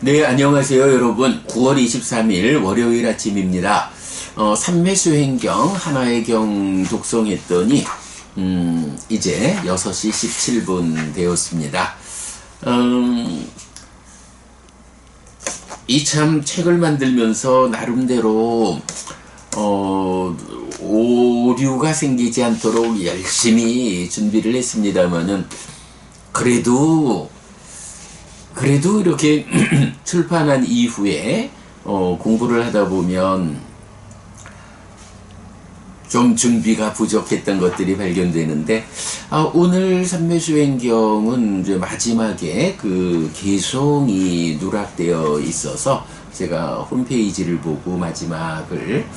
네, 안녕하세요, 여러분. 9월 23일 월요일 아침입니다. 삼매수행경, 하나의 경 독송했더니, 이제 6시 17분 되었습니다. 이 참 책을 만들면서 나름대로, 오류가 생기지 않도록 열심히 준비를 했습니다만은, 그래도 이렇게 출판한 이후에 공부를 하다 보면 좀 준비가 부족했던 것들이 발견되는데, 오늘 삼매수행경은 이제 마지막에 그 개송이 누락되어 있어서 제가 홈페이지를 보고 마지막을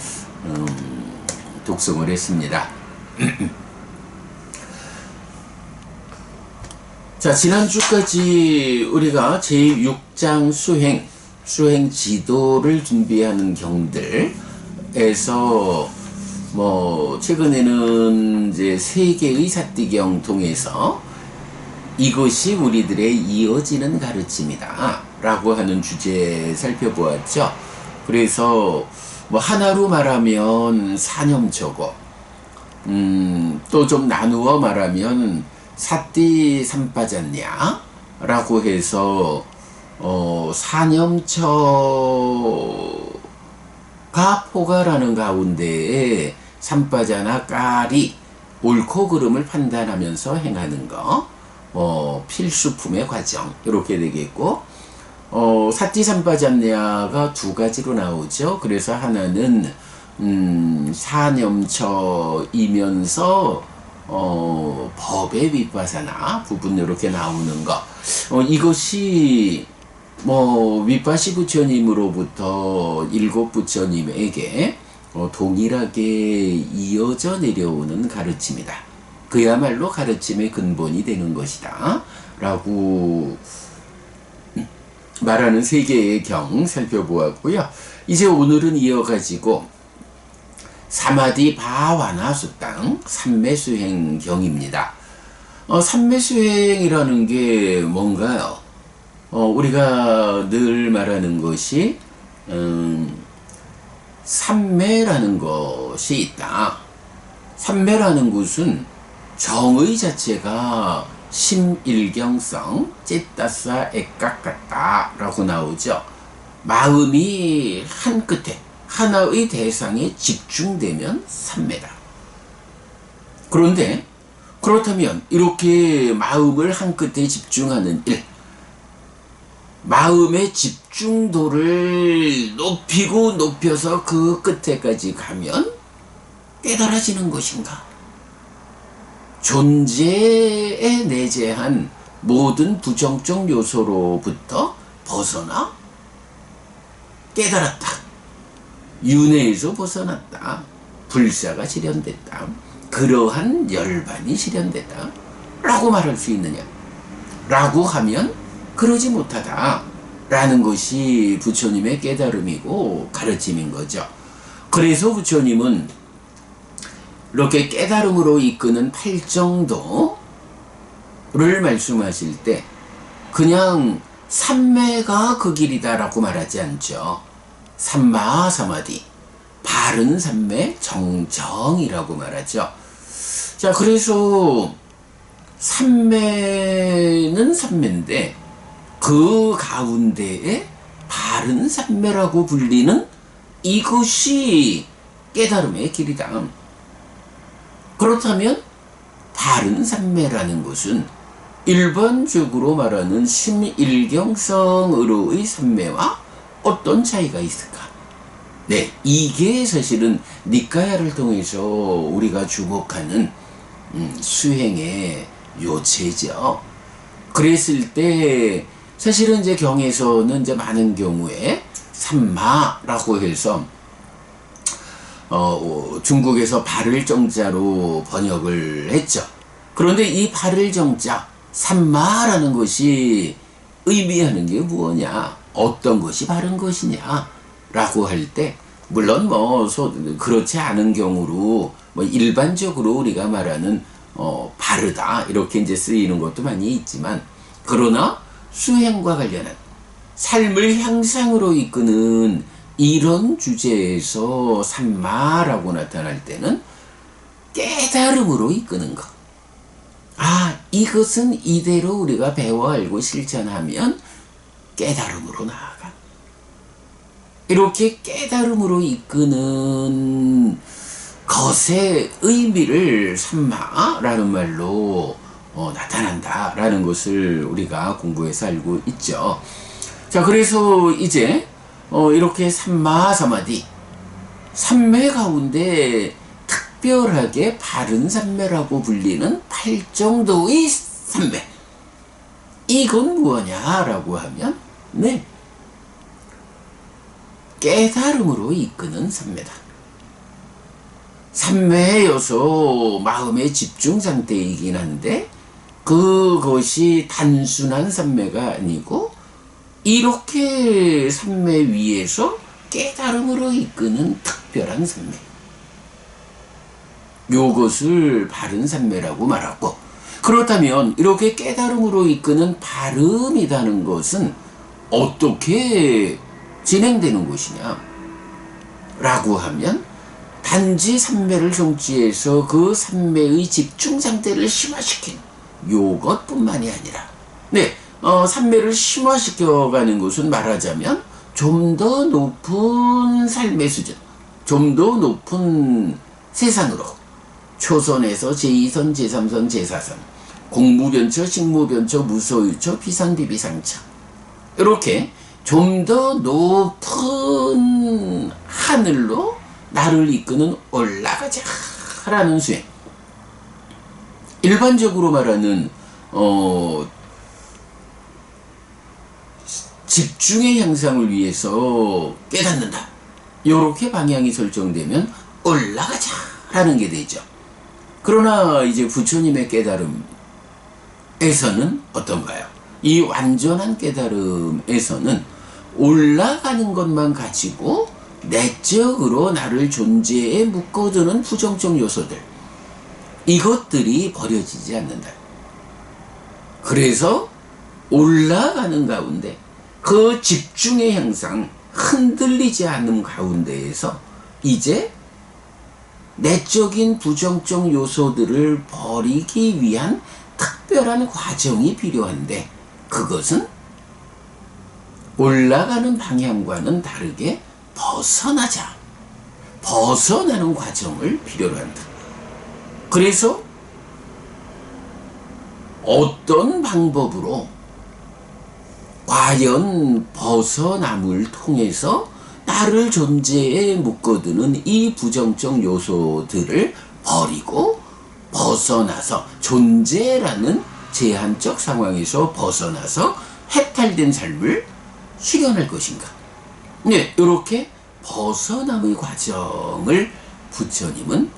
독송을 했습니다. 자, 지난주까지 우리가 제6장 수행 지도를 준비하는 경들에서 최근에는 이제 세계의 사띠경 통해서 이것이 우리들의 이어지는 가르침이다 라고 하는 주제 살펴보았죠. 그래서 하나로 말하면 사념초고, 또 좀 나누어 말하면 사띠 삼빠졌냐? 라고 해서, 사념처가 포괄하는 가운데에 삼빠자나 깔이 옳고 그름을 판단하면서 행하는 거, 필수품의 과정, 이렇게 되겠고, 사띠 삼빠졌냐가 두 가지로 나오죠. 그래서 하나는, 사념처이면서, 법의 윗바사나 부분 이렇게 나오는 거, 이것이 윗바시 부처님으로부터 일곱 부처님에게 동일하게 이어져 내려오는 가르침이다. 그야말로 가르침의 근본이 되는 것이다 라고 말하는 세 개의 경 살펴보았고요. 이제 오늘은 이어가지고 사마디 바와나 수땅 삼매수행경입니다. 삼매수행이라는 게 뭔가요? 우리가 늘 말하는 것이 삼매라는 것이 있다. 삼매라는 것은 정의 자체가 심일경성 찌따싸 액각 같다 라고 나오죠. 마음이 한 끝에 하나의 대상에 집중되면 삼매다. 그런데 그렇다면 이렇게 마음을 한 끝에 집중하는 일, 마음의 집중도를 높이고 높여서 그 끝에까지 가면 깨달아지는 것인가? 존재에 내재한 모든 부정적 요소로부터 벗어나 깨달았다. 윤회에서 벗어났다. 불사가 실현됐다. 그러한 열반이 실현됐다. 라고 말할 수 있느냐? 라고 하면 그러지 못하다. 라는 것이 부처님의 깨달음이고 가르침인 거죠. 그래서 부처님은 이렇게 깨달음으로 이끄는 팔정도를 말씀하실 때 그냥 삼매가 그 길이다 라고 말하지 않죠. 삼마 사마디, 바른 삼매 정정이라고 말하죠. 자, 그래서 삼매는 삼매인데 그 가운데에 바른 삼매라고 불리는 이것이 깨달음의 길이다. 그렇다면 바른 삼매라는 것은 일반적으로 말하는 심일경성으로의 삼매와 어떤 차이가 있을까? 네, 이게 사실은 니까야를 통해서 우리가 주목하는 수행의 요체죠. 그랬을 때 사실은 이제 경에서는 이제 많은 경우에 삼마라고 해서 중국에서 발을 정자로 번역을 했죠. 그런데 이 발을 정자 삼마라는 것이 의미하는 게 무엇이냐? 어떤 것이 바른 것이냐? 라고 할 때, 물론 그렇지 않은 경우로 일반적으로 우리가 말하는 바르다 이렇게 이제 쓰이는 것도 많이 있지만, 그러나 수행과 관련한 삶을 향상으로 이끄는 이런 주제에서 삼마라고 나타날 때는 깨달음으로 이끄는 것. 아, 이것은 이대로 우리가 배워 알고 실천하면 깨달음으로 나아가. 이렇게 깨달음으로 이끄는 것의 의미를 삼마라는 말로 나타난다라는 것을 우리가 공부해서 알고 있죠. 자, 그래서 이제 이렇게 삼마 사마디, 삼매 가운데 특별하게 바른 삼매라고 불리는 8정도의 삼매, 이건 무엇냐라고 하면 네, 깨달음으로 이끄는 삼매다. 삼매여서 마음의 집중 상태이긴 한데 그것이 단순한 삼매가 아니고 이렇게 삼매 위에서 깨달음으로 이끄는 특별한 삼매, 요것을 바른 삼매라고 말하고, 그렇다면 이렇게 깨달음으로 이끄는 바름이라는 것은 어떻게 진행되는 것이냐 라고 하면 단지 삼매를 성취해서 그 삼매의 집중 상태를 심화시킨 요것뿐만이 아니라 삼매를 심화시켜가는 것은 말하자면 좀 더 높은 삶의 수준, 좀 더 높은 세상으로 초선에서 제2선, 제3선, 제4선, 공무변처, 식무변처, 무소유처, 비상비비상처, 이렇게 좀 더 높은 하늘로 나를 이끄는 올라가자라는 수행. 일반적으로 말하는 집중의 향상을 위해서 깨닫는다, 이렇게 방향이 설정되면 올라가자라는 게 되죠. 그러나 이제 부처님의 깨달음에서는 어떤가요? 이 완전한 깨달음에서는 올라가는 것만 가지고 내적으로 나를 존재에 묶어두는 부정적 요소들, 이것들이 버려지지 않는다. 그래서 올라가는 가운데 그 집중의 향상, 흔들리지 않는 가운데에서 이제 내적인 부정적 요소들을 버리기 위한 특별한 과정이 필요한데, 그것은 올라가는 방향과는 다르게 벗어나는 과정을 필요로 한다. 그래서 어떤 방법으로 과연 벗어남을 통해서 나를 존재에 묶어두는 이 부정적 요소들을 버리고 벗어나서 존재라는 제한적 상황에서 벗어나서 해탈된 삶을 실현할 것인가. 네, 이렇게 벗어남의 과정을 부처님은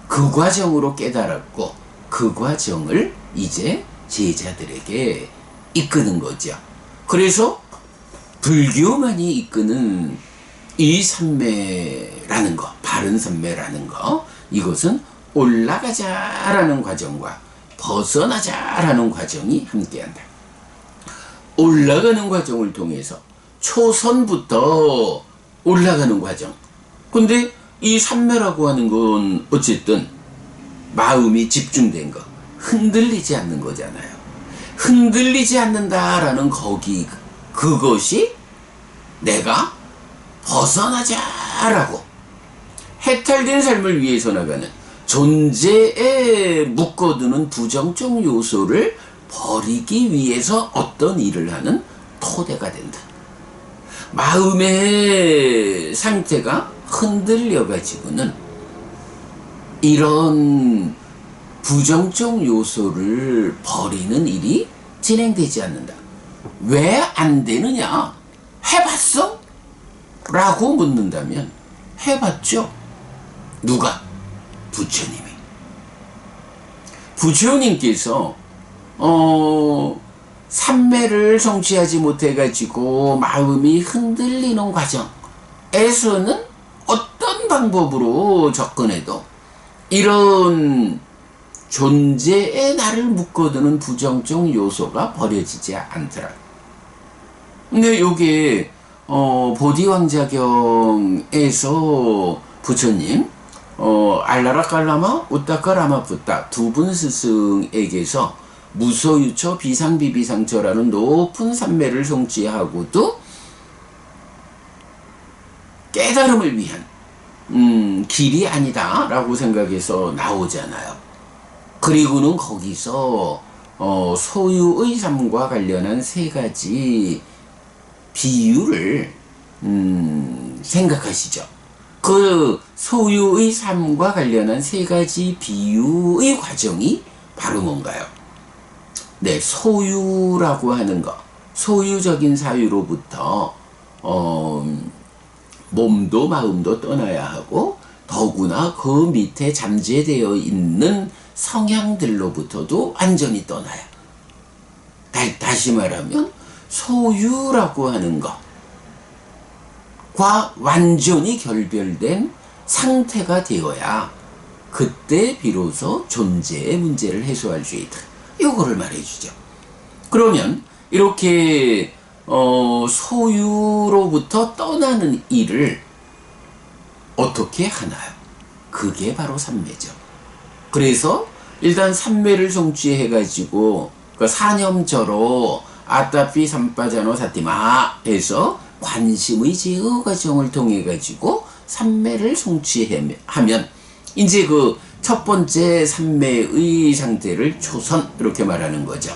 그 과정으로 깨달았고, 그 과정을 이제 제자들에게 이끄는 거죠. 그래서 불교만이 이끄는 이 삼매라는 거, 바른 삼매라는 거, 이것은 올라가자라는 과정과 벗어나자라는 과정이 함께한다. 올라가는 과정을 통해서 초선부터 올라가는 과정. 근데 이 삼매라고 하는 건 어쨌든 마음이 집중된 거, 흔들리지 않는 거잖아요. 흔들리지 않는다라는 그것이 내가 벗어나자라고 해탈된 삶을 위해서 나가는, 존재에 묶어두는 부정적 요소를 버리기 위해서 어떤 일을 하는 토대가 된다. 마음의 상태가 흔들려가지고는 이런 부정적 요소를 버리는 일이 진행되지 않는다. 왜 안 되느냐? 해봤어? 라고 묻는다면 해봤죠. 누가? 부처님이. 부처님께서 삼매를 성취하지 못해가지고 마음이 흔들리는 과정에서는 어떤 방법으로 접근해도 이런 존재에 나를 묶어두는 부정적 요소가 버려지지 않더라. 근데 요게 보디왕자경에서 부처님 알라라 깔라마 우따까 라마푸따 두 분 스승에게서 무소유처 비상비비상처라는 높은 삼매를 성취하고도 깨달음을 위한 길이 아니다 라고 생각해서 나오잖아요. 그리고는 거기서 소유의 삶과 관련한 세 가지 비유를 생각하시죠. 그 소유의 삶과 관련한 세 가지 비유의 과정이 바로 뭔가요? 네, 소유라고 하는 것, 소유적인 사유로부터 몸도 마음도 떠나야 하고 더구나 그 밑에 잠재되어 있는 성향들로부터도 완전히 떠나야. 다시 말하면 소유라고 하는 것과 완전히 결별된 상태가 되어야 그때 비로소 존재의 문제를 해소할 수 있다. 요거를 말해주죠. 그러면 이렇게 소유로부터 떠나는 일을 어떻게 하나요? 그게 바로 삼매죠. 그래서 일단 삼매를 성취해가지고 그 사념저로 아따피 삼빠자노 사티마 해서 관심의 제어 과정을 통해 가지고 삼매를 성취하면 이제 그 첫 번째 삼매의 상태를 초선 이렇게 말하는 거죠.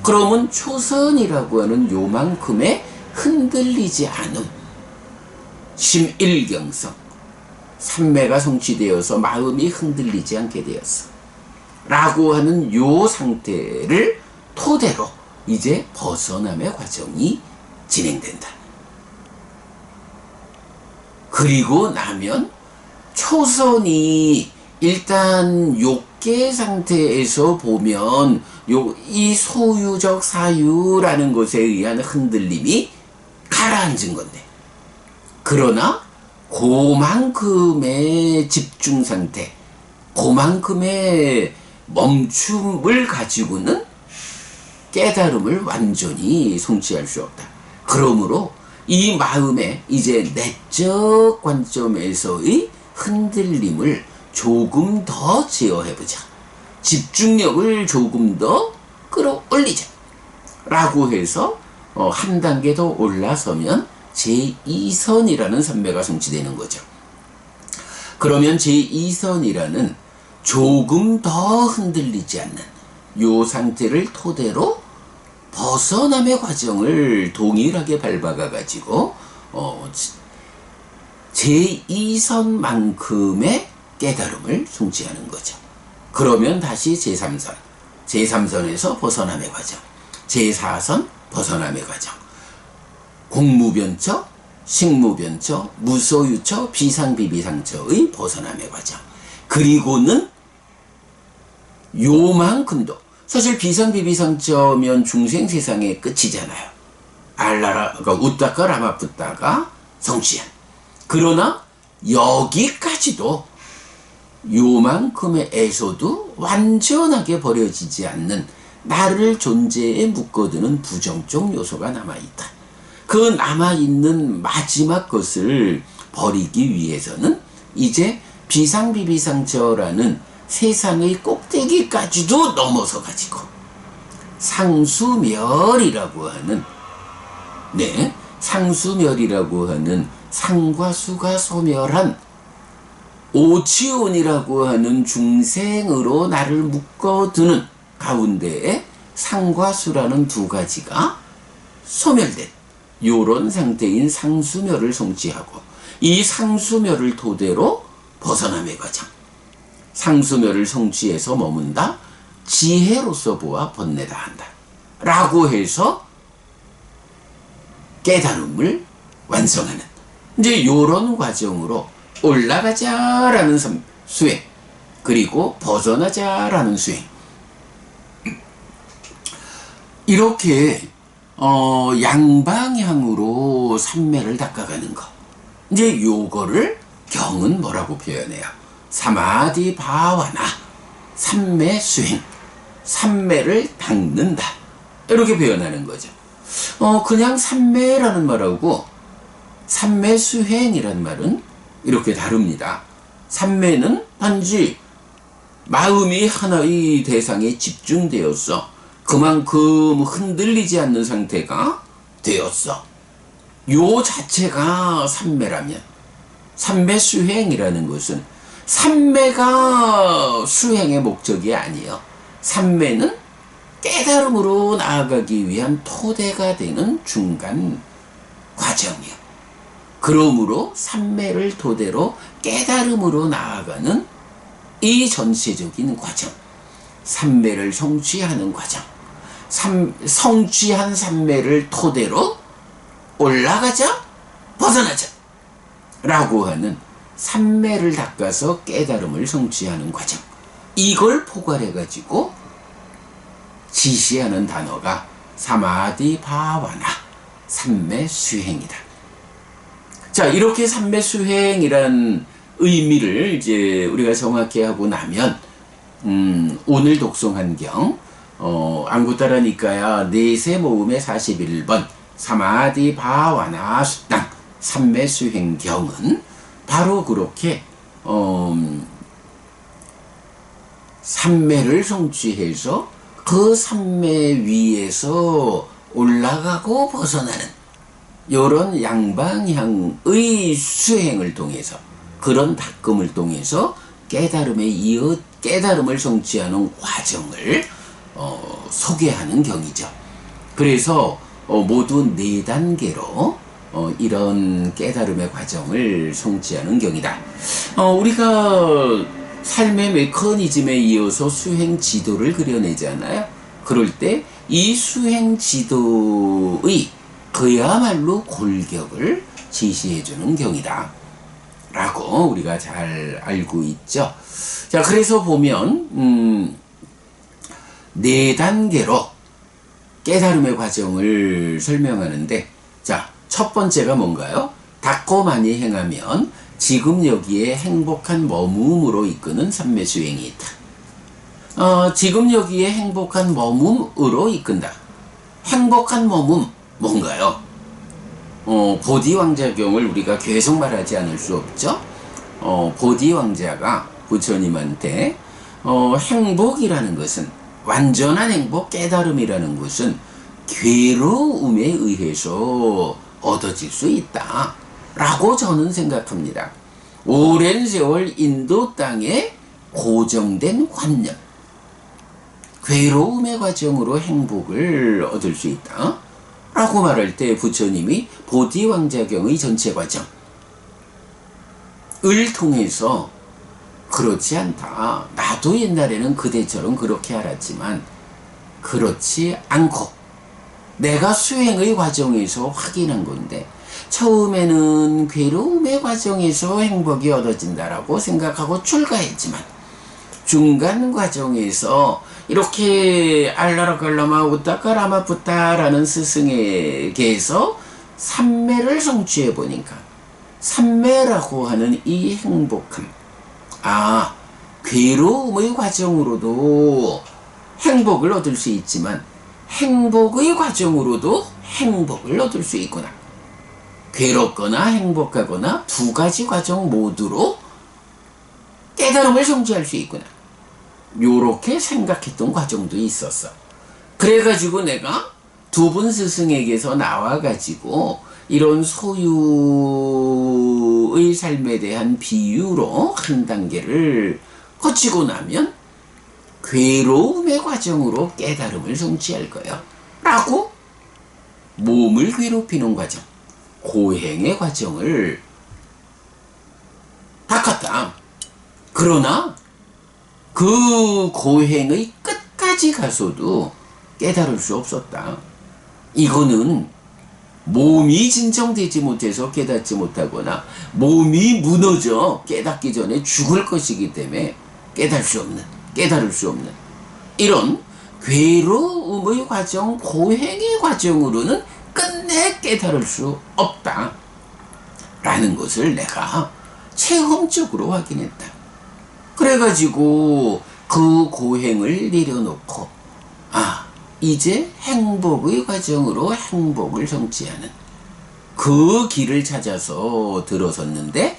그러면 초선이라고 하는 요만큼의 흔들리지 않음, 심일경성, 삼매가 성취되어서 마음이 흔들리지 않게 되었어 라고 하는 요 상태를 토대로 이제 벗어남의 과정이 진행된다. 그리고 나면 초선이 일단 욕계 상태에서 보면 이 소유적 사유라는 것에 의한 흔들림이 가라앉은 건데, 그러나 그만큼의 집중 상태, 그만큼의 멈춤을 가지고는 깨달음을 완전히 성취할 수 없다. 그러므로 이 마음의 이제 내적 관점에서의 흔들림을 조금 더 제어해보자. 집중력을 조금 더 끌어올리자. 라고 해서 한 단계 더 올라서면 제2선이라는 삼매가 성취되는 거죠. 그러면 제2선이라는 조금 더 흔들리지 않는 요 상태를 토대로 벗어남의 과정을 동일하게 밟아가 가지고 제2선만큼의 깨달음을 성취하는 거죠. 그러면 다시 제3선, 제3선에서 벗어남의 과정, 제4선 벗어남의 과정, 공무변처, 식무변처, 무소유처, 비상비비상처의 벗어남의 과정. 그리고는 요만큼도, 사실 비상비비상처면 중생세상의 끝이잖아요. 알라라, 그러니까 우따까 라마푸따가 성취한. 그러나 여기까지도 요만큼의 애소도 완전하게 버려지지 않는 나를 존재에 묶어두는 부정적 요소가 남아있다. 그 남아있는 마지막 것을 버리기 위해서는 이제 비상비비상처라는 세상의 꼭대기까지도 넘어서 가지고 상수멸이라고 하는, 네, 상수멸이라고 하는 상과 수가 소멸한 오치온이라고 하는 중생으로 나를 묶어두는 가운데에 상과 수라는 두 가지가 소멸된 요런 상태인 상수멸을 성취하고, 이 상수멸을 토대로 벗어남의 과정, 상수멸을 성취해서 머문다, 지혜로서 보아 번뇌다 한다 라고 해서 깨달음을 완성하는 이제 요런 과정으로 올라가자라는 수행, 그리고 벗어나자라는 수행, 이렇게 양방향으로 삼매를 닦아가는 거. 이제 요거를 경은 뭐라고 표현해요? 사마디 바와나, 삼매 수행, 삼매를 닦는다. 이렇게 표현하는 거죠. 그냥 삼매라는 말하고 삼매 수행이라는 말은 이렇게 다릅니다. 삼매는 단지 마음이 하나의 대상에 집중되었어. 그만큼 흔들리지 않는 상태가 되었어. 요 자체가 삼매라면, 삼매 수행이라는 것은 삼매가 수행의 목적이 아니에요. 삼매는 깨달음으로 나아가기 위한 토대가 되는 중간 과정이에요. 그러므로 삼매를 토대로 깨달음으로 나아가는 이 전체적인 과정, 삼매를 성취하는 과정, 성취한 삼매를 토대로 올라가자, 벗어나자 라고 하는 삼매를 닦아서 깨달음을 성취하는 과정, 이걸 포괄해 가지고 지시하는 단어가 사마디 바와나, 삼매 수행이다. 자, 이렇게 삼매 수행이란 의미를 이제 우리가 정확히 하고 나면 오늘 독송한경 안구따라 니까야 네세 모음의 41번 사마디 바와나 수땅 삼매 수행경은 바로 그렇게 삼매를 성취해서 그 삼매 위에서 올라가고 벗어나는 요런 양방향의 수행을 통해서, 그런 닦음을 통해서 깨달음을 성취하는 과정을 소개하는 경이죠. 그래서 모두 4단계로 이런 깨달음의 과정을 성취하는 경이다. 우리가 삶의 메커니즘에 이어서 수행 지도를 그려내잖아요. 그럴 때 이 수행 지도의 그야말로 골격을 지시해주는 경이다 라고 우리가 잘 알고 있죠. 자, 그래서 보면 4단계로 깨달음의 과정을 설명하는데, 자, 첫 번째가 뭔가요? 닦고 많이 행하면 지금 여기에 행복한 머무음으로 이끄는 삼매수행이 있다. 지금 여기에 행복한 머무음으로 이끈다. 행복한 머무음 뭔가요? 보디왕자경을 우리가 계속 말하지 않을 수 없죠. 보디왕자가 부처님한테 행복이라는 것은, 완전한 행복, 깨달음이라는 것은 괴로움에 의해서 얻어질 수 있다 라고 저는 생각합니다. 오랜 세월 인도 땅에 고정된 관념, 괴로움의 과정으로 행복을 얻을 수 있다 라고 말할 때 부처님이 보디왕자경의 전체 과정을 통해서 그렇지 않다, 나도 옛날에는 그대처럼 그렇게 알았지만 그렇지 않고 내가 수행의 과정에서 확인한 건데, 처음에는 괴로움의 과정에서 행복이 얻어진다라고 생각하고 출가했지만 중간 과정에서 이렇게 알라라갈라마 우따까라마푸따라는 스승에게서 삼매를 성취해 보니까 삼매라고 하는 이 행복함, 괴로움의 과정으로도 행복을 얻을 수 있지만 행복의 과정으로도 행복을 얻을 수 있구나. 괴롭거나 행복하거나 두 가지 과정 모두로 깨달음을 성취할 수 있구나. 요렇게 생각했던 과정도 있었어. 그래가지고 내가 두 분 스승에게서 나와가지고 이런 소유의 삶에 대한 비유로 한 단계를 거치고 나면 괴로움의 과정으로 깨달음을 성취할 거야 라고 몸을 괴롭히는 과정, 고행의 과정을 닦았다. 그러나 그 고행의 끝까지 가서도 깨달을 수 없었다. 이거는 몸이 진정되지 못해서 깨닫지 못하거나 몸이 무너져 깨닫기 전에 죽을 것이기 때문에 깨달을 수 없는 이런 괴로움의 과정, 고행의 과정으로는 끝내 깨달을 수 없다 라는 것을 내가 체험적으로 확인했다. 그래가지고 그 고행을 내려놓고 이제 행복의 과정으로 행복을 성취하는 그 길을 찾아서 들어섰는데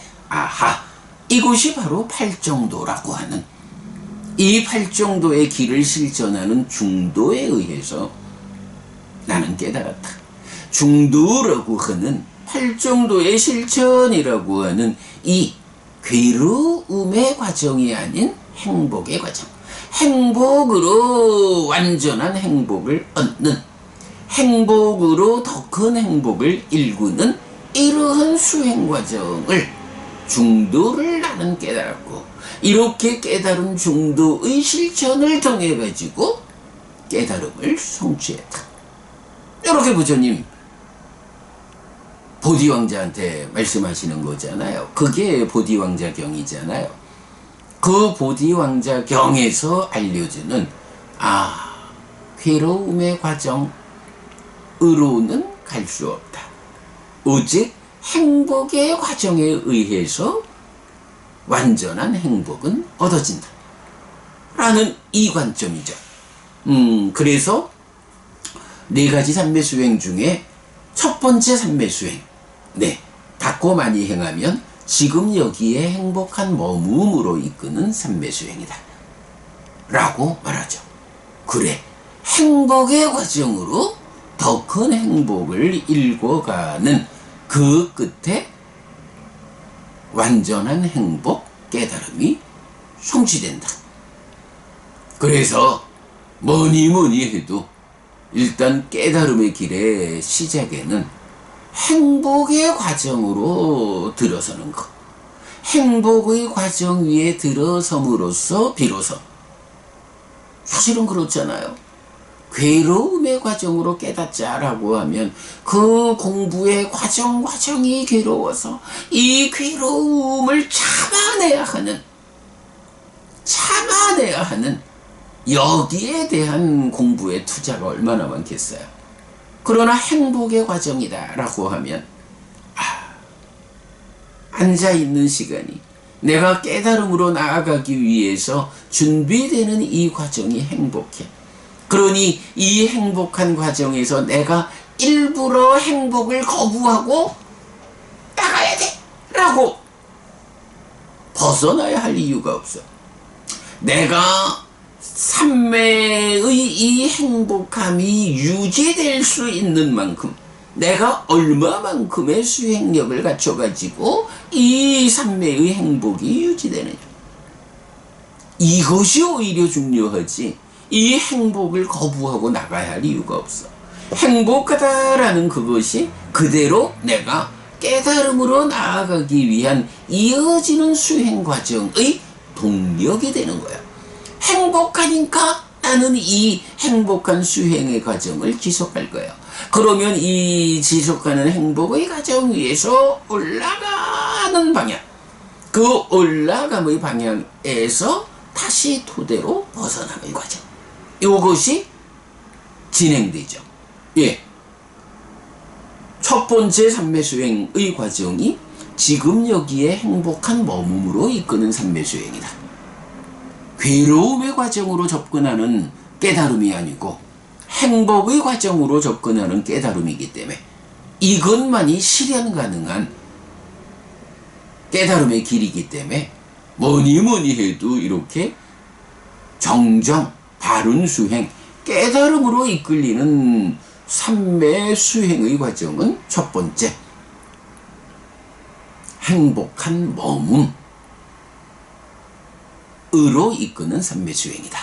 이곳이 바로 팔정도라고 하는 이 팔정도의 길을 실천하는 중도에 의해서 나는 깨달았다. 중도라고 하는 팔정도의 실천이라고 하는 이 괴로움의 과정이 아닌 행복의 과정, 행복으로 완전한 행복을 얻는, 행복으로 더 큰 행복을 일구는 이러한 수행 과정을 중도를 나는 깨달았고, 이렇게 깨달은 중도의 실천을 통해 가지고 깨달음을 성취했다. 이렇게 부처님 보디왕자한테 말씀하시는 거잖아요. 그게 보디왕자경이잖아요. 그 보디왕자경에서 알려주는 괴로움의 과정으로는 갈 수 없다. 오직 행복의 과정에 의해서 완전한 행복은 얻어진다. 라는 이 관점이죠. 그래서 네 가지 삼매수행 중에 첫 번째 삼매수행, 닦고 많이 행하면 지금 여기에 행복한 머무음으로 이끄는 삼매수행이다. 라고 말하죠. 그래, 행복의 과정으로 더 큰 행복을 일궈가는 그 끝에 완전한 행복, 깨달음이 성취된다. 그래서 뭐니 해도 일단 깨달음의 길의 시작에는 행복의 과정으로 들어서는 것, 행복의 과정 위에 들어섬으로써 비로소, 사실은 그렇잖아요. 괴로움의 과정으로 깨닫자라고 하면 그 공부의 과정이 괴로워서 이 괴로움을 참아내야 하는 여기에 대한 공부의 투자가 얼마나 많겠어요. 그러나 행복의 과정이다 라고 하면 앉아있는 시간이 내가 깨달음으로 나아가기 위해서 준비되는 이 과정이 행복해. 그러니 이 행복한 과정에서 내가 일부러 행복을 거부하고 나가야 돼 라고 벗어나야 할 이유가 없어. 내가 삼매의 이 행복함이 유지될 수 있는 만큼 내가 얼마만큼의 수행력을 갖춰가지고 이 삼매의 행복이 유지되느냐, 이것이 오히려 중요하지 이 행복을 거부하고 나가야 할 이유가 없어. 행복하다라는 그것이 그대로 내가 깨달음으로 나아가기 위한 이어지는 수행 과정의 동력이 되는 거야. 행복하니까 나는 이 행복한 수행의 과정을 지속할 거예요. 그러면 이 지속하는 행복의 과정 위에서 올라가는 방향, 그 올라감의 방향에서 다시 토대로 벗어나는 과정, 이것이 진행되죠. 첫 번째 삼매수행의 과정이 지금 여기에 행복한 머무음으로 이끄는 삼매수행이다. 괴로움의 과정으로 접근하는 깨달음이 아니고 행복의 과정으로 접근하는 깨달음이기 때문에 이것만이 실현 가능한 깨달음의 길이기 때문에 뭐니 해도 이렇게 정정, 바른 수행, 깨달음으로 이끌리는 삼매 수행의 과정은 첫 번째, 행복한 머움으로 이끄는 삼매 수행이다.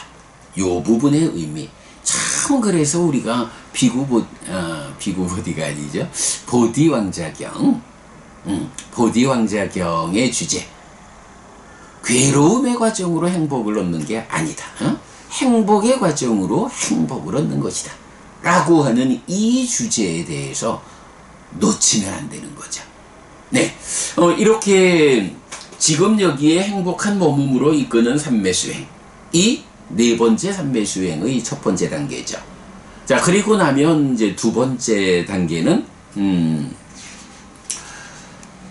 요 부분의 의미, 참 그래서 우리가 비구보디가 아니죠, 보디왕자경의 주제, 괴로움의 과정으로 행복을 얻는 게 아니다. 행복의 과정으로 행복을 얻는 것이다. 라고 하는 이 주제에 대해서 놓치면 안 되는 거죠. 이렇게 지금 여기에 행복한 머무음으로 이끄는 삼매수행, 이 네 번째 삼매수행의 첫 번째 단계죠. 자, 그리고 나면 이제 두 번째 단계는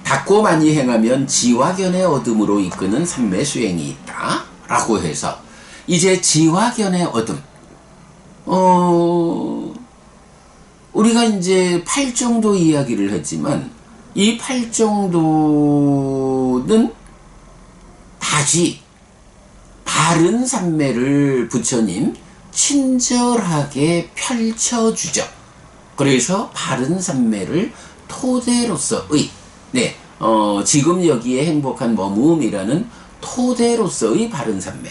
닦고 많이 행하면 지화견의 얻음으로 이끄는 삼매수행이 있다 라고 해서 이제 지화견의 어둠. 우리가 이제 팔정도 이야기를 했지만, 이 팔정도는 다시 바른 삼매를 부처님 친절하게 펼쳐주죠. 그래서 바른 삼매를 토대로서의, 네, 지금 여기에 행복한 머무음이라는 토대로서의 바른 삼매.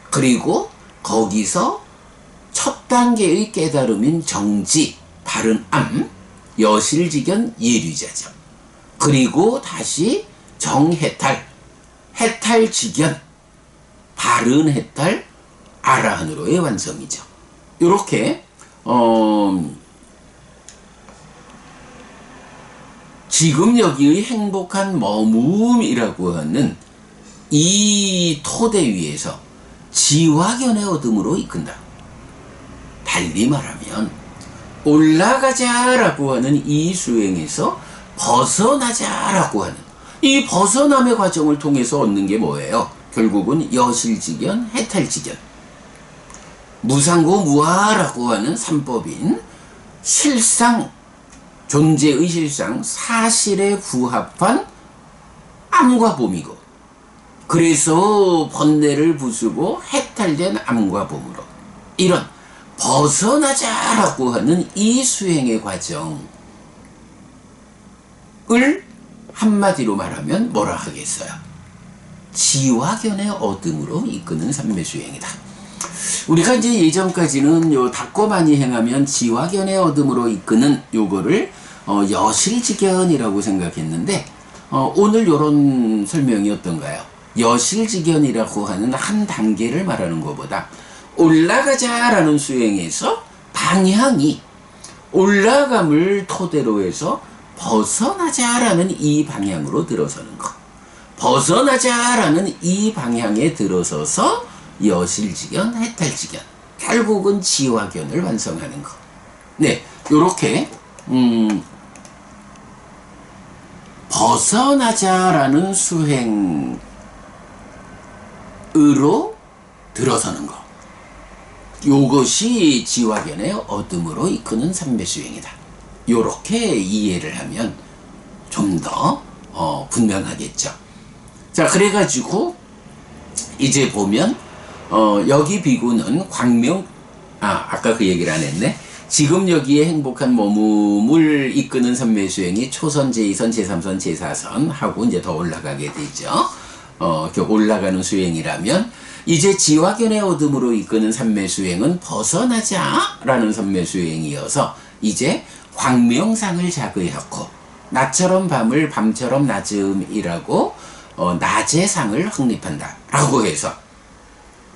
그리고 거기서 첫 단계의 깨달음인 정지, 바른 암, 여실직견 예류자죠. 그리고 다시 정해탈, 해탈직견, 바른 해탈, 아라한으로의 완성이죠. 이렇게 지금 여기의 행복한 머무음이라고 하는 이 토대 위에서 지화견의 어둠으로 이끈다. 달리 말하면 올라가자라고 하는 이 수행에서 벗어나자라고 하는 이 벗어남의 과정을 통해서 얻는 게 뭐예요? 결국은 여실직견, 해탈직견, 무상고 무아라고 하는 삼법인 실상, 존재의 실상, 사실에 부합한 암과 봄이고, 그래서 번뇌를 부수고 해탈된 암과 봄으로 이런 벗어나자라고 하는 이 수행의 과정을 한마디로 말하면 뭐라 하겠어요? 지화견의 어둠으로 이끄는 삼매수행이다. 우리가 이제 예전까지는 요 닦고 많이 행하면 지화견의 어둠으로 이끄는 요거를 여실직견이라고 생각했는데, 오늘 요런 설명이 어떤가요? 여실직견이라고 하는 한 단계를 말하는 것보다 올라가자라는 수행에서 방향이 올라감을 토대로 해서 벗어나자라는 이 방향으로 들어서는 것. 벗어나자라는 이 방향에 들어서서 여실직견, 해탈직견, 결국은 지화견을 완성하는 것. 네, 요렇게 벗어나자라는 수행으로 들어서는 것. 요것이 지화견의 어둠으로 이끄는 삼매수행이다. 요렇게 이해를 하면 좀 더 분명하겠죠. 자, 그래가지고 이제 보면 여기 비구는 아까 그 얘기를 안 했네. 지금 여기에 행복한 머무음을 이끄는 삼매수행이 초선, 제2선, 제3선, 제4선 하고 이제 더 올라가게 되죠. 이렇게 올라가는 수행이라면 이제 지화견의 어둠으로 이끄는 삼매수행은 벗어나자라는 삼매수행이어서 이제 광명상을 자의하고 낮처럼 밤을 밤처럼 낮음이라고 낮의 상을 확립한다 라고 해서,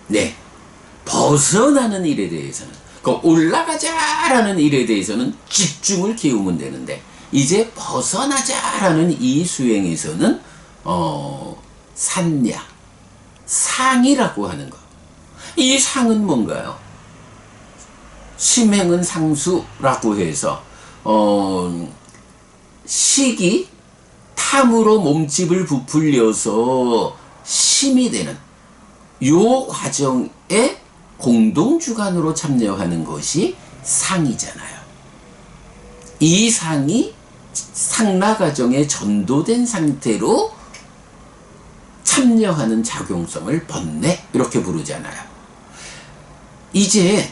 네, 벗어나는 일에 대해서는, 그 올라가자라는 일에 대해서는 집중을 기울이면 되는데, 이제 벗어나자라는 이 수행에서는 산야, 상이라고 하는 것. 이 상은 뭔가요? 심행은 상수라고 해서 식이 탐으로 몸집을 부풀려서 심이 되는 요 과정에 공동주관으로 참여하는 것이 상이잖아요. 이 상이 상라 과정에 전도된 상태로 참여하는 작용성을 번뇌 이렇게 부르잖아요. 이제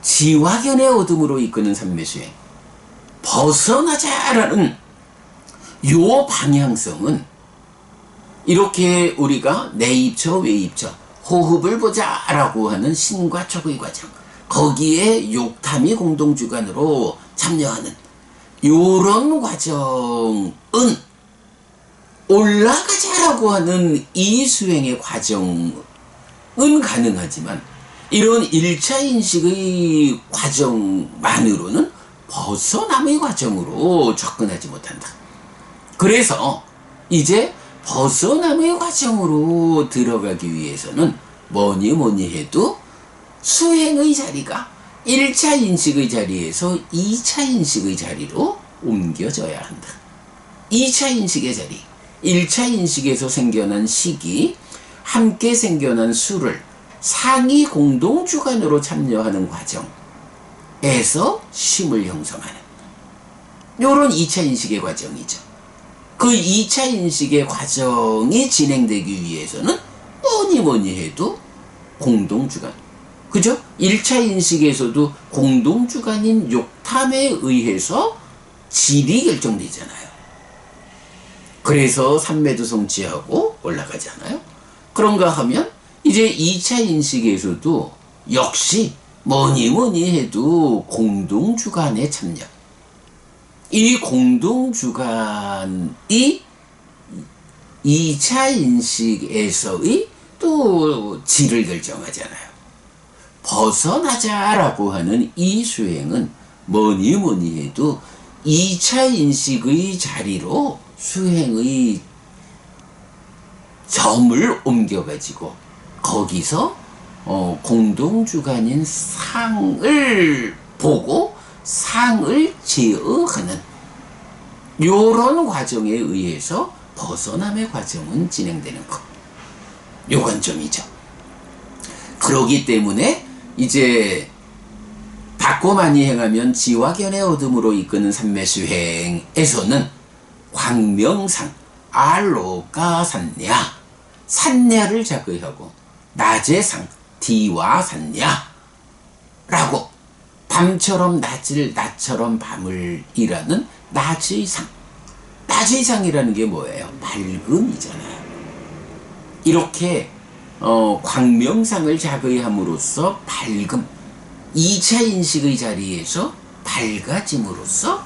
지화견의 어둠으로 이끄는 삼매수행, 벗어나자라는 요 방향성은 이렇게 우리가 내입처 외입처 호흡을 보자라고 하는 신과 척의 과정, 거기에 욕탐이 공동주관으로 참여하는 요런 과정은 올라가자라고 하는 이 수행의 과정은 가능하지만 이런 1차 인식의 과정만으로는 벗어남의 과정으로 접근하지 못한다. 그래서 이제 벗어남의 과정으로 들어가기 위해서는 뭐니 해도 수행의 자리가 1차 인식의 자리에서 2차 인식의 자리로 옮겨져야 한다. 2차 인식의 자리, 1차 인식에서 생겨난 식이 함께 생겨난 수를 상이 공동주관으로 참여하는 과정에서 심을 형성하는 요런 2차 인식의 과정이죠. 그 2차 인식의 과정이 진행되기 위해서는 뭐니 해도 공동주관. 그죠? 1차 인식에서도 공동주관인 욕탐에 의해서 질이 결정되잖아요. 그래서 삼매도 성취하고 올라가잖아요. 그런가 하면 이제 2차 인식에서도 역시 뭐니 해도 공동주관에 참여. 이 공동주관이 2차 인식에서의 또 질을 결정하잖아요. 벗어나자라고 하는 이 수행은 뭐니 해도 2차 인식의 자리로 수행의 점을 옮겨가지고 거기서 공동주관인 상을 보고 상을 제어하는 요런 과정에 의해서 벗어남의 과정은 진행되는 것. 요 관점이죠. 그러기 때문에 이제 받고 많이 행하면 지화견의 어둠으로 이끄는 삼매수행에서는 광명상, 알로가 산냐, 산냐를 자극하고 낮의 상, 디와 산냐라고 밤처럼 낮을, 낮처럼 밤을 일하는 낮의 상. 낮의 상이라는 게 뭐예요? 밝음이잖아요. 이렇게 광명상을 자극함으로써 밝음, 2차 인식의 자리에서 밝아짐으로써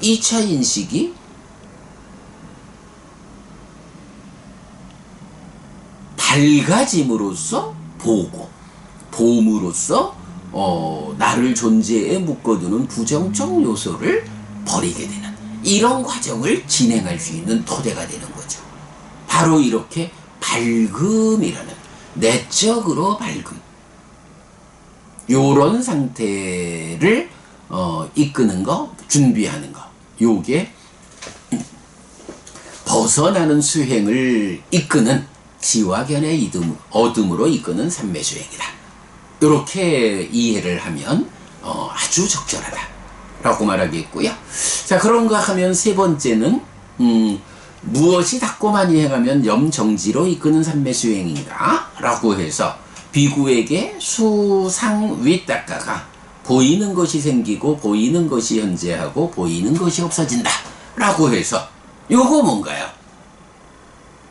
2차 인식이 밝아짐으로써 보고, 봄으로써 나를 존재에 묶어두는 부정적 요소를 버리게 되는 이런 과정을 진행할 수 있는 토대가 되는 거죠. 바로 이렇게 밝음이라는 내적으로 밝음, 요런 상태를 이끄는 거, 준비하는 거, 요게 벗어나는 수행을 이끄는 지화견의 어둠으로 이끄는 삼매수행이다. 이렇게 이해를 하면 아주 적절하다라고 말하겠고요. 자, 그런가 하면 세 번째는 무엇이 닦고 많이 행하면 염정지로 이끄는 삼매수행인가? 라고 해서 비구에게 수상윗닦아가 보이는 것이 생기고 보이는 것이 현재하고 보이는 것이 없어진다 라고 해서 요거 뭔가요?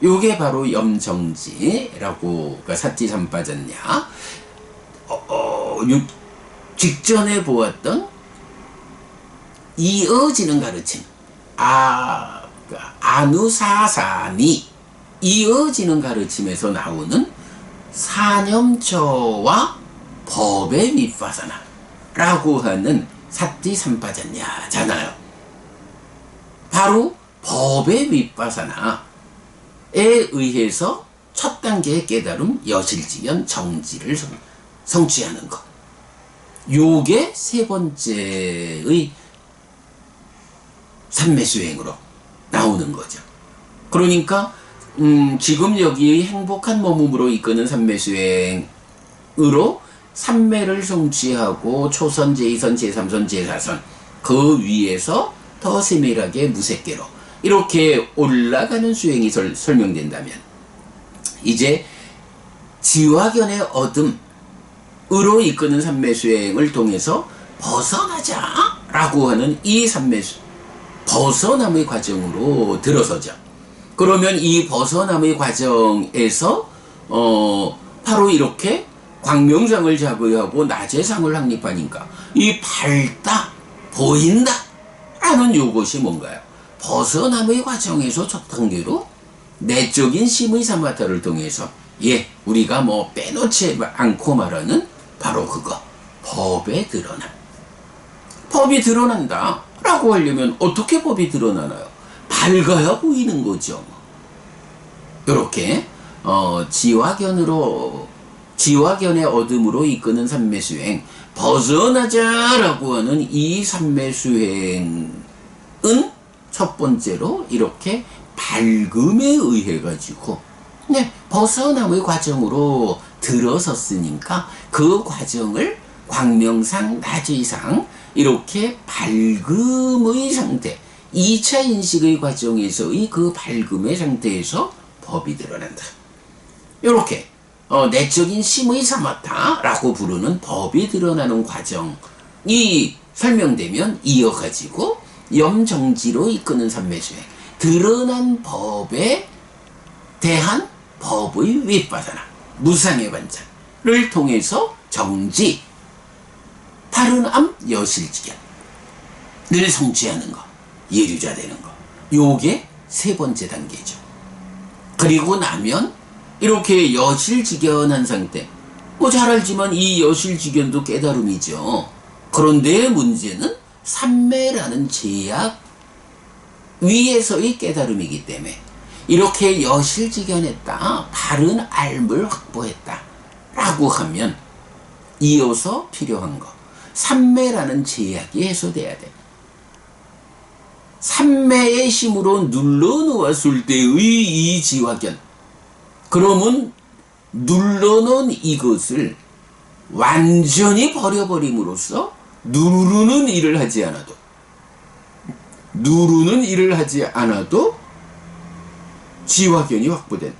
요게 바로 염정지라고, 그러니까 사티삼빠졌냐, 직전에 보았던 이어지는 가르침, 아누사사니, 이어지는 가르침에서 나오는 사념처와 법의 윗파사나라고 하는 사티삼빠졌냐잖아요. 바로 법의 윗파사나 에 의해서 첫 단계의 깨달음 여실지연 정지를 성취하는 것. 요게 세 번째의 삼매수행으로 나오는 거죠. 그러니까 지금 여기의 행복한 몸으로 이끄는 삼매수행으로 삼매를 성취하고 초선, 제2선, 제3선, 제4선 그 위에서 더 세밀하게 무색계로 이렇게 올라가는 수행이 설명된다면 이제 지화견의 어둠으로 이끄는 삼매수행을 통해서 벗어나자라고 하는 이 벗어남의 과정으로 들어서죠. 그러면 이 벗어남의 과정에서 바로 이렇게 광명상을 자극하고 낮의 상을 확립하니까 이 밝다, 보인다 라는 요것이 뭔가요? 벗어남의 과정에서 첫 단계로 내적인 심의 사마타를 통해서 우리가 뭐 빼놓지 않고 말하는 바로 그거, 법의 드러남. 법이 드러난다 라고 하려면 어떻게 법이 드러나나요? 밝아야 보이는 거죠. 이렇게 지화견의 어둠으로 이끄는 삼매수행, 벗어나자라고 하는 이 삼매수행은 첫 번째로 이렇게 밝음에 의해 가지고 벗어남의 과정으로 들어섰으니까 그 과정을 광명상, 나지상 이렇게 밝음의 상태, 2차 인식의 과정에서의 그 밝음의 상태에서 법이 드러난다. 이렇게 내적인 심의 사마타라고 부르는 법이 드러나는 과정이 설명되면 이어가지고 염정지로 이끄는 삼매수행, 드러난 법에 대한 법의 윗바다나 무상의 관찰을 통해서 정지, 바른 암 여실지견을 성취하는 거, 예류자 되는 거, 요게 세 번째 단계죠. 그리고 나면 이렇게 여실지견한 상태, 잘 알지만 이 여실지견도 깨달음이죠. 그런데 문제는 삼매라는 제약 위에서의 깨달음이기 때문에 이렇게 여실지견했다, 바른 알을 확보했다 라고 하면 이어서 필요한 거, 삼매라는 제약이 해소돼야 돼. 삼매의 힘으로 눌러놓았을 때의 이 지화견, 그러면 눌러놓은 이것을 완전히 버려버림으로써 누르는 일을 하지 않아도 지화견이 확보된,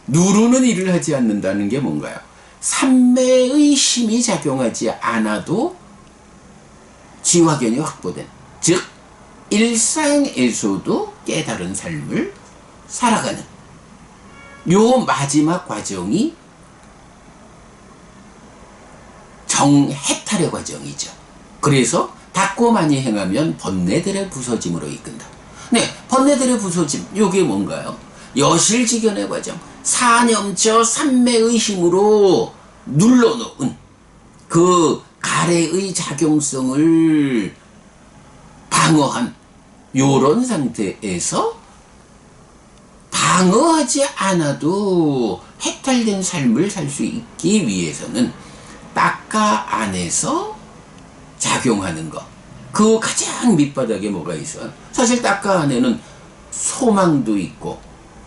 누르는 일을 하지 않는다는 게 뭔가요? 삼매의 힘이 작용하지 않아도 지화견이 확보된, 즉 일상에서도 깨달은 삶을 살아가는 요 마지막 과정이 정해탈의 과정이죠. 그래서 닦고 많이 행하면 번뇌들의 부서짐으로 이끈다. 네, 번뇌들의 부서짐, 요게 뭔가요? 여실지견의 과정, 사념처 삼매의 힘으로 눌러놓은 그 가래의 작용성을 방어한 요런 상태에서 방어하지 않아도 해탈된 삶을 살 수 있기 위해서는 딱가 안에서 작용하는 것, 그 가장 밑바닥에 뭐가 있어요? 사실 딱가 안에는 소망도 있고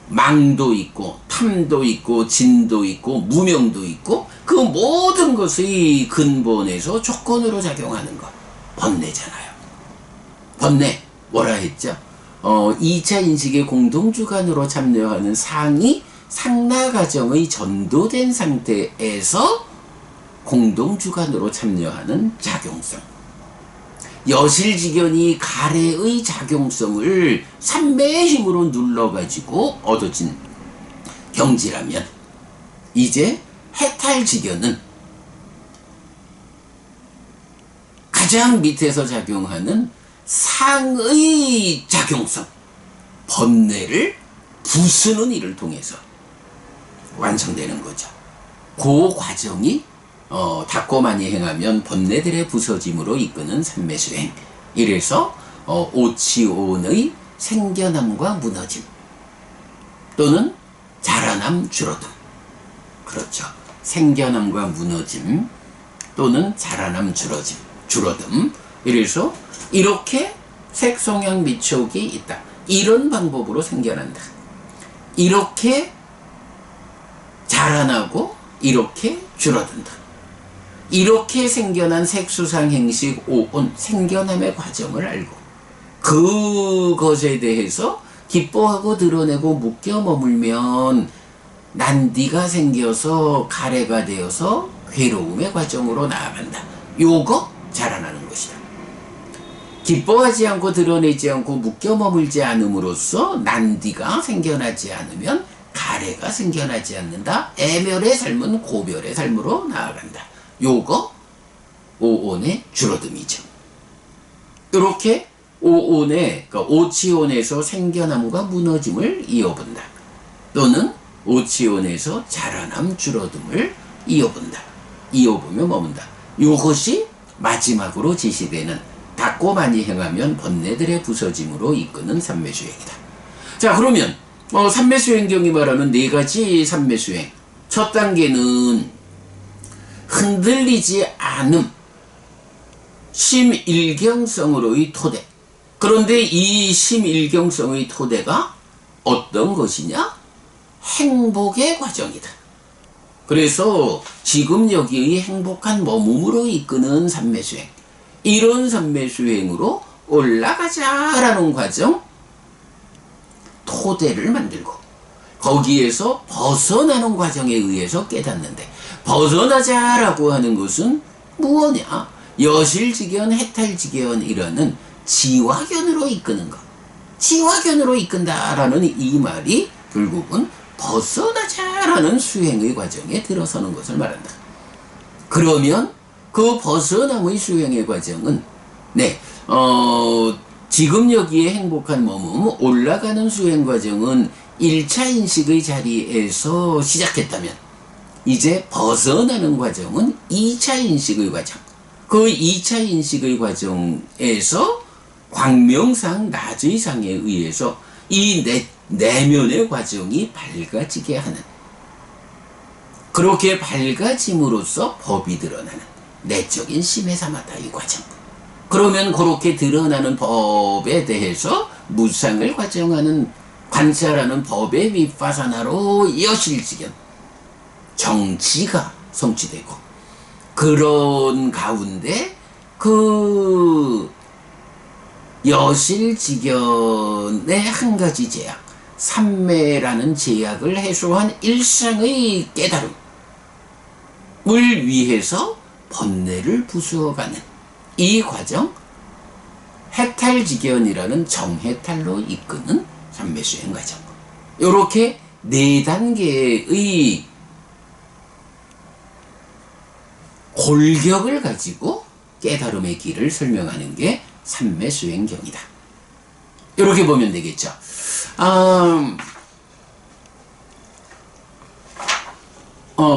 망도 있고 탐도 있고 진도 있고 무명도 있고 그 모든 것의 근본에서 조건으로 작용하는 것, 번뇌잖아요. 번뇌 뭐라 했죠? 2차 인식의 공동주관으로 참여하는 상이 상나과정의 전도된 상태에서 공동주관으로 참여하는 작용성, 여실지견이 가래의 작용성을 삼매의 힘으로 눌러가지고 얻어진 경지라면, 이제 해탈지견은 가장 밑에서 작용하는 상의 작용성, 번뇌를 부수는 일을 통해서 완성되는 거죠. 그 과정이 닦고 많이 행하면 번뇌들의 부서짐으로 이끄는 삼매수행. 이래서 오치온의 생겨남과 무너짐 또는 자라남 줄어듦, 그렇죠. 생겨남과 무너짐 또는 자라남 줄어듦. 이래서 이렇게 색성향 미촉이 있다. 이런 방법으로 생겨난다. 이렇게 자라나고 이렇게 줄어든다. 이렇게 생겨난 색수상 행식 오온 생겨남의 과정을 알고 그것에 대해서 기뻐하고 드러내고 묶여 머물면 난디가 생겨서 가래가 되어서 괴로움의 과정으로 나아간다. 요거 자라나는 것이다. 기뻐하지 않고 드러내지 않고 묶여 머물지 않음으로써 난디가 생겨나지 않으면 가래가 생겨나지 않는다. 애멸의 삶은 고별의 삶으로 나아간다. 요거 오온의 줄어듦이죠. 이렇게 오온의, 그러니까 오치온에서 생겨남과 무너짐을 이어본다. 또는 오치온에서 자라남 줄어듦을 이어본다. 이어보며 머문다. 요것이 마지막으로 지시되는 닦고 많이 행하면 번뇌들의 부서짐으로 이끄는 삼매수행이다. 자, 그러면 삼매수행경이 말하는 네 가지 삼매수행. 첫 단계는 흔들리지 않음, 심일경성으로의 토대. 그런데 이 심일경성의 토대가 어떤 것이냐? 행복의 과정이다. 그래서 지금 여기의 행복한 머뭄으로 이끄는 삼매수행, 이런 삼매수행으로 올라가자라는 과정, 토대를 만들고 거기에서 벗어나는 과정에 의해서 깨닫는데, 벗어나자라고 하는 것은 무엇이냐? 여실직연, 해탈직연이라는 지화견으로 이끄는 것. 지화견으로 이끈다라는 이 말이 결국은 벗어나자라는 수행의 과정에 들어서는 것을 말한다. 그러면 그 벗어남의 수행의 과정은 지금 여기에 행복한 머문, 올라가는 수행 과정은 1차 인식의 자리에서 시작했다면, 이제 벗어나는 과정은 2차 인식의 과정. 그 2차 인식의 과정에서 광명상, 나주의상에 의해서 이 내면의 과정이 밝아지게 하는, 그렇게 밝아짐으로써 법이 드러나는 내적인 심해사마다의 과정. 그러면 그렇게 드러나는 법에 대해서 무상을 과정하는, 관찰하는 법의 윗파사나로 여실직연, 정치가 성취되고, 그런 가운데 그 여실직연의 한 가지 제약, 삼매라는 제약을 해소한 일상의 깨달음을 위해서 번뇌를 부수어가는 이 과정, 해탈직연이라는 정해탈로 이끄는 삼매수행 과정. 이렇게 4단계의 골격을 가지고 깨달음의 길을 설명하는 게 삼매수행경이다. 이렇게 보면 되겠죠.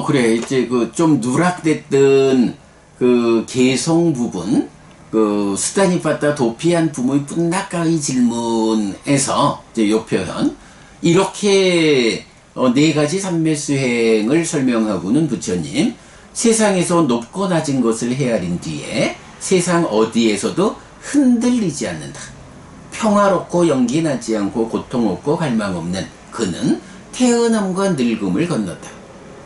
그래. 이제 그 좀 누락됐던 그 개성 부분, 그 수다니빠따 도피한 부모의 뿐낙가의 질문에서 이제 요 표현, 이렇게 4가지 삼매수행을 설명하고는 부처님, 세상에서 높고 낮은 것을 헤아린 뒤에 세상 어디에서도 흔들리지 않는다. 평화롭고 연기나지 않고 고통 없고 갈망 없는 그는 태어남과 늙음을 건넜다.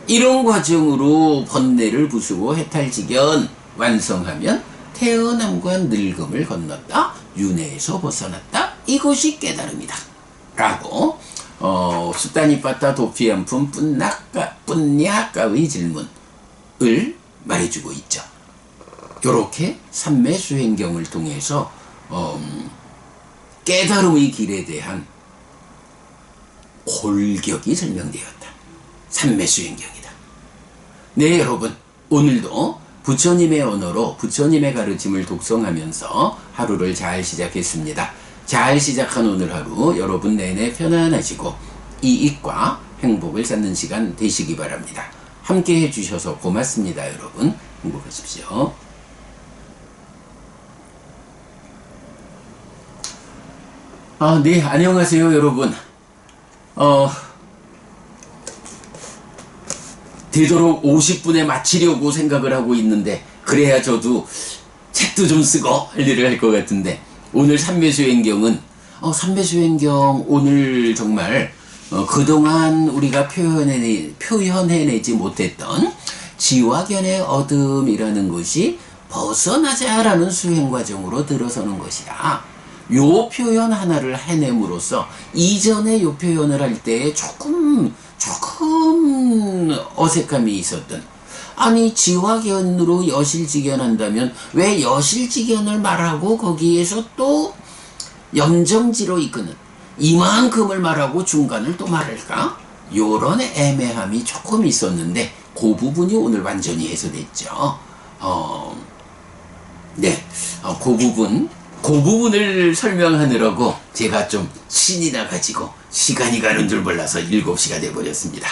이런 과정으로 번뇌를 부수고 해탈직연 완성하면 태어남과 늙음을 건넜다. 윤회에서 벗어났다. 이것이 깨달음이다. 라고 수다니빠따 도피한품 뿐냐까의 질문을 말해주고 있죠. 요렇게 삼매수행경을 통해서 깨달음의 길에 대한 골격이 설명되었다. 삼매수행경이다. 네, 여러분, 오늘도 부처님의 언어로 부처님의 가르침을 독송하면서 하루를 잘 시작했습니다. 잘 시작한 오늘 하루 여러분 내내 편안하시고 이익과 행복을 쌓는 시간 되시기 바랍니다. 함께 해주셔서 고맙습니다. 여러분, 행복하십시오. 네, 안녕하세요, 여러분. 되도록 50분에 마치려고 생각을 하고 있는데, 그래야 저도 책도 좀 쓰고 할 일을 할 것 같은데, 오늘 삼매수행경은 삼매수행경 오늘 정말 그동안 우리가 표현해내지 못했던 지화견의 어둠이라는 것이 벗어나자라는 수행과정으로 들어서는 것이다. 요 표현 하나를 해냄으로써 이전에 요 표현을 할 때 조금 어색함이 있었던, 아니 지화견으로 여실직연 한다면 왜 여실직연을 말하고 거기에서 또 염정지로 이끄는 이만큼을 말하고 중간을 또 말할까? 요런 애매함이 조금 있었는데 그 부분이 오늘 완전히 해소됐죠. 그 부분을 설명하느라고 제가 좀 신이 나가지고 시간이 가는 줄 몰라서 7시가 돼버렸습니다.